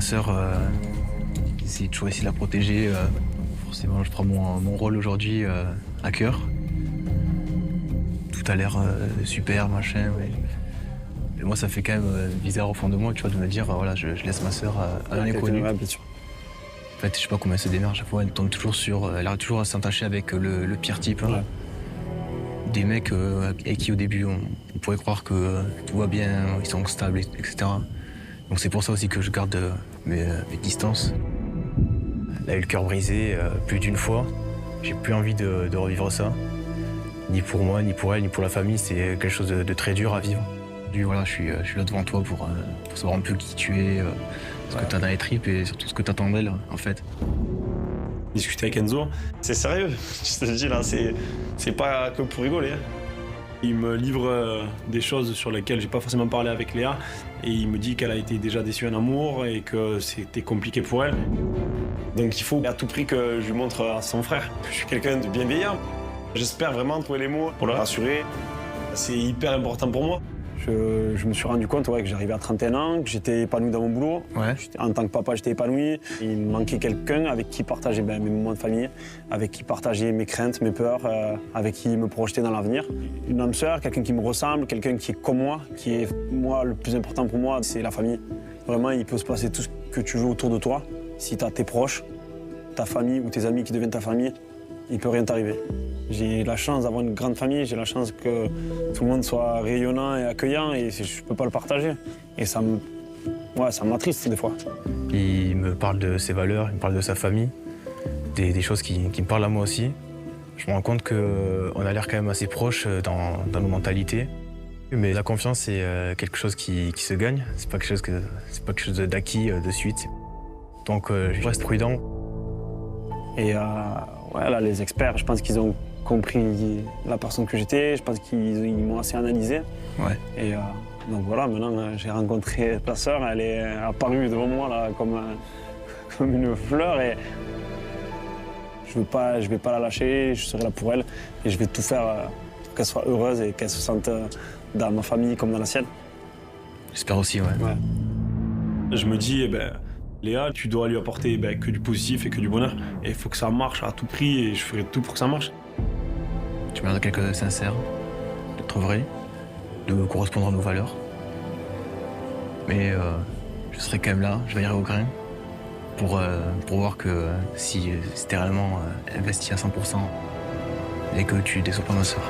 Ma sœur, j'ai toujours essayé de la protéger. Forcément, je prends mon rôle aujourd'hui à cœur. Tout a l'air super, machin. Mais moi, ça fait quand même bizarre au fond de moi, tu vois, de me dire, voilà, je laisse ma sœur à l'inconnu. Ouais, bien sûr. En fait, je sais pas comment elle se démerde. Chaque fois, elle tombe toujours elle arrive toujours à s'attacher avec le pire type. Hein. Ouais. Des mecs avec qui, au début, on pourrait croire que tout va bien, ils sont stables, etc. Donc c'est pour ça aussi que je garde mes distances. Elle a eu le cœur brisé plus d'une fois. J'ai plus envie de revivre ça. Ni pour moi, ni pour elle, ni pour la famille. C'est quelque chose de très dur à vivre. Aujourd'hui, voilà, je suis là devant toi pour savoir un peu qui tu es, ce que tu as dans les tripes et surtout ce que tu attends d'elle, en fait. Discuter avec Enzo. C'est sérieux, je te dis là, c'est pas que pour rigoler. Hein. Il me livre des choses sur lesquelles j'ai pas forcément parlé avec Léa. Et il me dit qu'elle a été déjà déçue en amour et que c'était compliqué pour elle. Donc il faut à tout prix que je lui montre à son frère que je suis quelqu'un de bienveillant. J'espère vraiment trouver les mots pour le rassurer. C'est hyper important pour moi. Je me suis rendu compte que j'arrivais à 31 ans, que j'étais épanoui dans mon boulot. Ouais. En tant que papa, j'étais épanoui. Il me manquait quelqu'un avec qui partager mes moments de famille, avec qui partager mes craintes, mes peurs, avec qui me projeter dans l'avenir. Une âme sœur, quelqu'un qui me ressemble, quelqu'un qui est comme moi, qui est, moi, le plus important pour moi, c'est la famille. Vraiment, il peut se passer tout ce que tu veux autour de toi. Si tu as tes proches, ta famille ou tes amis qui deviennent ta famille, il peut rien t'arriver. J'ai la chance d'avoir une grande famille, j'ai la chance que tout le monde soit rayonnant et accueillant et je peux pas le partager. Et ça m'attriste des fois. Il me parle de ses valeurs, il me parle de sa famille, des choses qui me parlent à moi aussi. Je me rends compte qu'on a l'air quand même assez proches dans nos mentalités. Mais la confiance, c'est quelque chose qui se gagne, c'est pas quelque chose d'acquis de suite. Donc je reste prudent. Et là, les experts, je pense qu'ils ont compris la personne que j'étais, je pense qu'ils m'ont assez analysé. Ouais. Et donc voilà, maintenant j'ai rencontré ta sœur, elle est apparue devant moi là, comme une fleur et je vais pas la lâcher, je serai là pour elle et je vais tout faire pour qu'elle soit heureuse et qu'elle se sente dans ma famille comme dans la sienne. J'espère aussi, ouais. Je me dis, Léa, tu dois lui apporter que du positif et que du bonheur. Et il faut que ça marche à tout prix et je ferai tout pour que ça marche. Tu m'as l'air de quelqu'un de sincère, d'être vrai, de correspondre à nos valeurs. Mais je serai quand même là, je veillerai au grain pour voir que si t'es réellement investi à 100% et que tu déçois pas ma sœur.